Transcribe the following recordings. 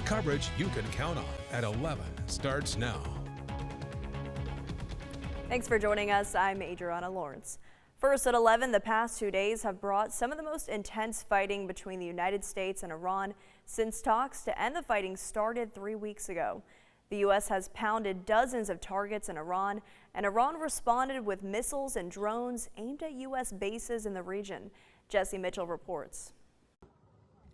Coverage you can count on at 11 starts now. Thanks for joining us. I'm Adriana Lawrence. First at 11, the past 2 days have brought some of the most intense fighting between the United States and Iran since talks to end the fighting started 3 weeks ago. The U.S. has pounded dozens of targets in Iran, and Iran responded with missiles and drones aimed at U.S. bases in the region. Jesse Mitchell reports.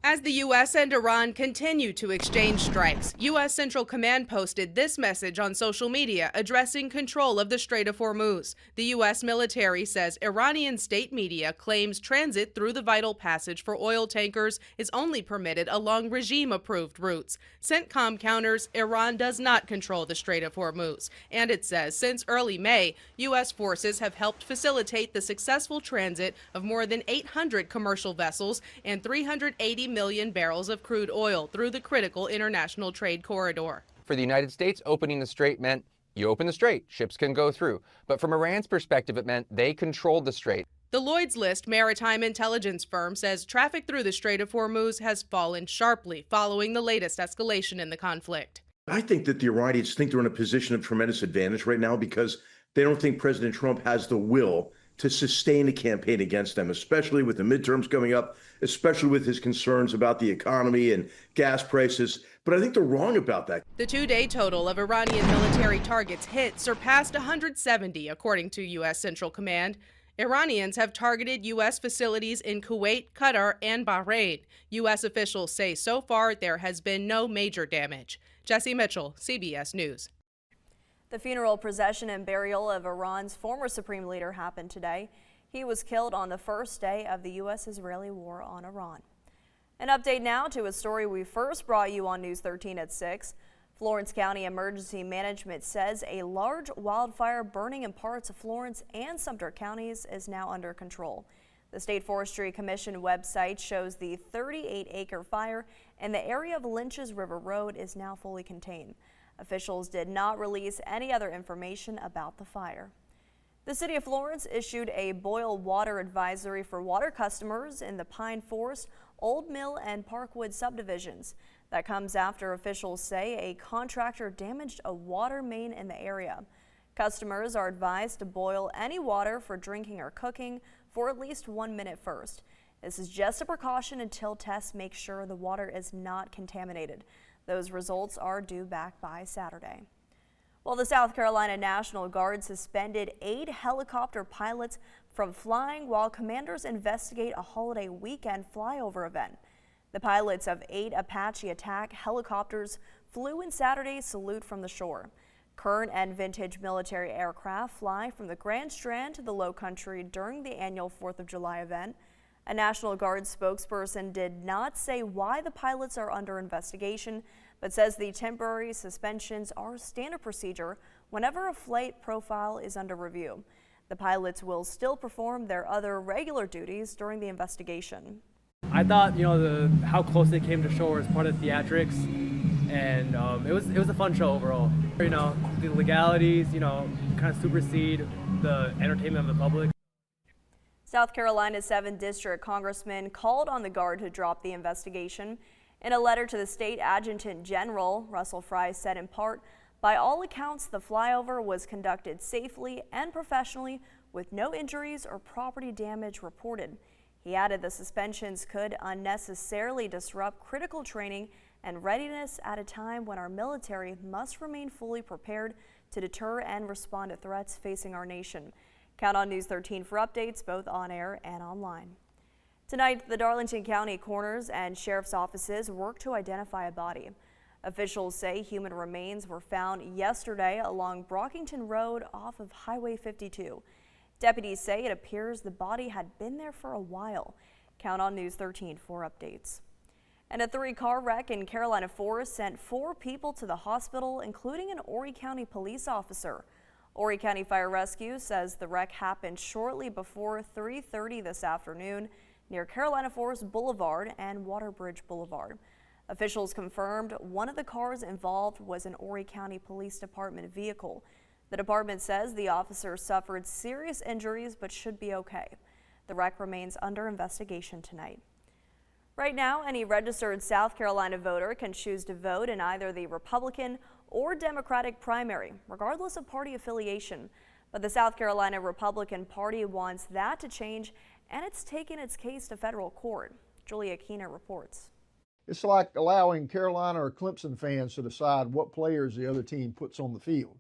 As the U.S. and Iran continue to exchange strikes, U.S. Central Command posted this message on social media addressing control of the Strait of Hormuz. The U.S. military says Iranian state media claims transit through the vital passage for oil tankers is only permitted along regime-approved routes. CENTCOM counters Iran does not control the Strait of Hormuz, and it says since early May, U.S. forces have helped facilitate the successful transit of more than 800 commercial vessels and 380 million barrels of crude oil through the critical international trade corridor. For the United States, opening the strait meant you open the strait, ships can go through. But from Iran's perspective, it meant they controlled the strait. The Lloyd's List maritime intelligence firm says traffic through the Strait of Hormuz has fallen sharply following the latest escalation in the conflict. I think that the Iranians think they're in a position of tremendous advantage right now because they don't think President Trump has the will to sustain a campaign against them, especially with the midterms coming up, especially with his concerns about the economy and gas prices. But I think they're wrong about that. The two-day total of Iranian military targets hit surpassed 170, according to U.S. Central Command. Iranians have targeted U.S. facilities in Kuwait, Qatar, and Bahrain. U.S. officials say so far there has been no major damage. Jesse Mitchell, CBS News. The funeral procession and burial of Iran's former supreme leader happened today. He was killed on the first day of the U.S.-Israeli war on Iran. An update now to a story we first brought you on News 13 at 6. Florence County Emergency Management says a large wildfire burning in parts of Florence and Sumter counties is now under control. The State Forestry Commission website shows the 38-acre fire in the area of Lynch's River Road is now fully contained. Officials did not release any other information about the fire. The city of Florence issued a boil water advisory for water customers in the Pine Forest, Old Mill, and Parkwood subdivisions. That comes after officials say a contractor damaged a water main in the area. Customers are advised to boil any water for drinking or cooking for at least 1 minute first. This is just a precaution until tests make sure the water is not contaminated. Those results are due back by Saturday. Well, the South Carolina National Guard suspended 8 helicopter pilots from flying while commanders investigate a holiday weekend flyover event. The pilots of 8 Apache attack helicopters flew in Saturday's salute from the shore. Current and vintage military aircraft fly from the Grand Strand to the Low Country during the annual 4th of July event. A National Guard spokesperson did not say why the pilots are under investigation, but says the temporary suspensions are standard procedure whenever a flight profile is under review. The pilots will still perform their other regular duties during the investigation. I thought, how close they came to shore was part of theatrics, and it was a fun show overall. The legalities, kind of supersede the entertainment of the public. South Carolina's 7th District Congressman called on the Guard to drop the investigation. In a letter to the state adjutant general, Russell Fry said in part, by all accounts, the flyover was conducted safely and professionally with no injuries or property damage reported. He added the suspensions could unnecessarily disrupt critical training and readiness at a time when our military must remain fully prepared to deter and respond to threats facing our nation. Count on News 13 for updates both on air and online. Tonight, the Darlington County coroners and sheriff's offices work to identify a body. Officials say human remains were found yesterday along Brockington Road off of Highway 52. Deputies say it appears the body had been there for a while. Count on News 13 for updates. And a 3-car wreck in Carolina Forest sent 4 people to the hospital, including an Horry County police officer. Horry County Fire Rescue says the wreck happened shortly before 3:30 this afternoon near Carolina Forest Boulevard and Waterbridge Boulevard. Officials confirmed one of the cars involved was an Horry County Police Department vehicle. The department says the officer suffered serious injuries but should be okay. The wreck remains under investigation tonight. Right now, any registered South Carolina voter can choose to vote in either the Republican or Democratic primary, regardless of party affiliation. But the South Carolina Republican Party wants that to change, and it's taken its case to federal court. Julia Keener reports. It's like allowing Carolina or Clemson fans to decide what players the other team puts on the field.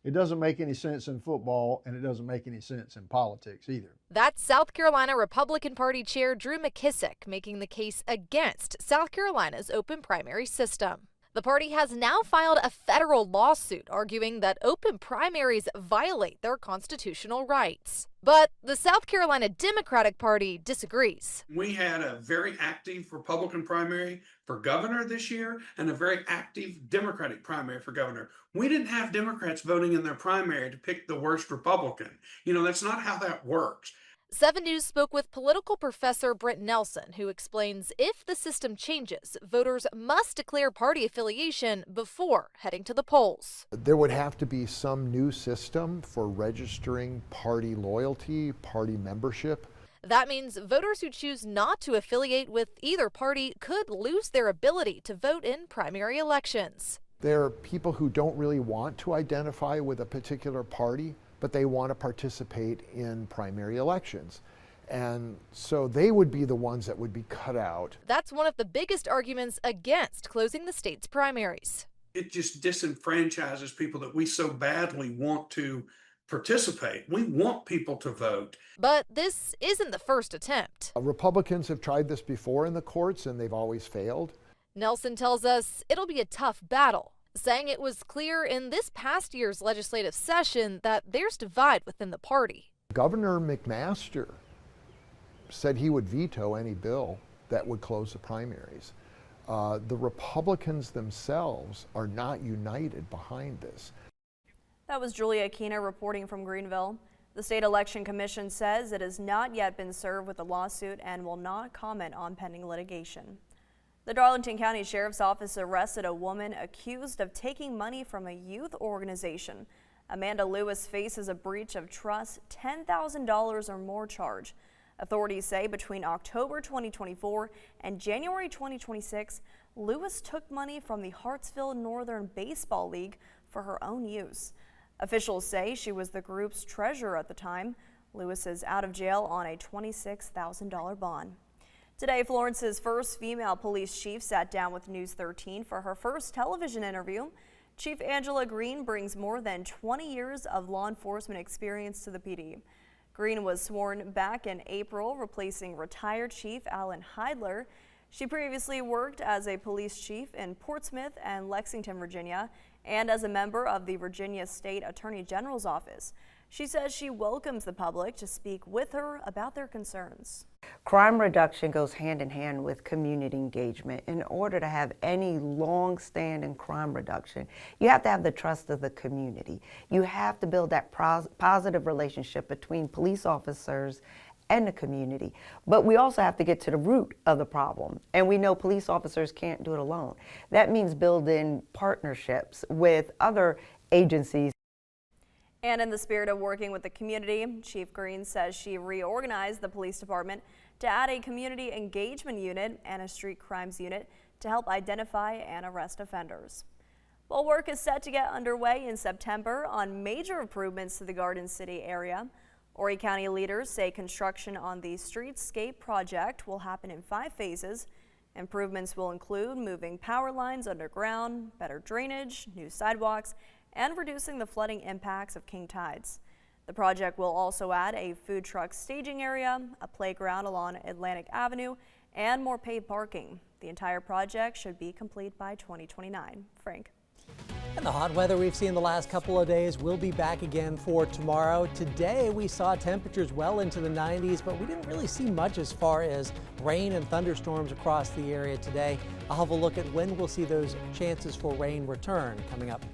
It doesn't make any sense in football, and it doesn't make any sense in politics either. That's South Carolina Republican Party Chair Drew McKissick making the case against South Carolina's open primary system. The party has now filed a federal lawsuit arguing that open primaries violate their constitutional rights. But the South Carolina Democratic Party disagrees. We had a very active Republican primary for governor this year and a very active Democratic primary for governor. We didn't have Democrats voting in their primary to pick the worst Republican. That's not how that works. 7 News spoke with political professor Brent Nelson, who explains if the system changes, voters must declare party affiliation before heading to the polls. There would have to be some new system for registering party loyalty, party membership. That means voters who choose not to affiliate with either party could lose their ability to vote in primary elections. There are people who don't really want to identify with a particular party, but they want to participate in primary elections. And so they would be the ones that would be cut out. That's one of the biggest arguments against closing the state's primaries. It just disenfranchises people that we so badly want to participate. We want people to vote. But this isn't the first attempt. Republicans have tried this before in the courts and they've always failed. Nelson tells us it'll be a tough battle, saying it was clear in this past year's legislative session that there's divide within the party. Governor McMaster said he would veto any bill that would close the primaries. The Republicans themselves are not united behind this. That was Julia Keener reporting from Greenville. The State Election Commission says it has not yet been served with a lawsuit and will not comment on pending litigation. The Darlington County Sheriff's Office arrested a woman accused of taking money from a youth organization. Amanda Lewis faces a breach of trust $10,000 or more charge. Authorities say between October 2024 and January 2026, Lewis took money from the Hartsville Northern Baseball League for her own use. Officials say she was the group's treasurer at the time. Lewis is out of jail on a $26,000 bond. Today, Florence's first female police chief sat down with News 13 for her first television interview. Chief Angela Green brings more than 20 years of law enforcement experience to the PD. Green was sworn back in April, replacing retired Chief Alan Heidler. She previously worked as a police chief in Portsmouth and Lexington, Virginia, and as a member of the Virginia State Attorney General's office. She says she welcomes the public to speak with her about their concerns. Crime reduction goes hand in hand with community engagement. In order to have any long-standing crime reduction, you have to have the trust of the community. You have to build that positive relationship between police officers and the community. But we also have to get to the root of the problem. And we know police officers can't do it alone. That means building partnerships with other agencies. And in the spirit of working with the community, Chief Green says she reorganized the police department to add a community engagement unit and a street crimes unit to help identify and arrest offenders. Well, work is set to get underway in September on major improvements to the Garden City area. Horry County leaders say construction on the streetscape project will happen in 5 phases. Improvements will include moving power lines underground, better drainage, new sidewalks, and reducing the flooding impacts of king tides. The project will also add a food truck staging area, a playground along Atlantic Avenue, and more paid parking. The entire project should be complete by 2029. Frank. And the hot weather we've seen the last couple of days will be back again for tomorrow. Today we saw temperatures well into the 90s, but we didn't really see much as far as rain and thunderstorms across the area today. I'll have a look at when we'll see those chances for rain return coming up.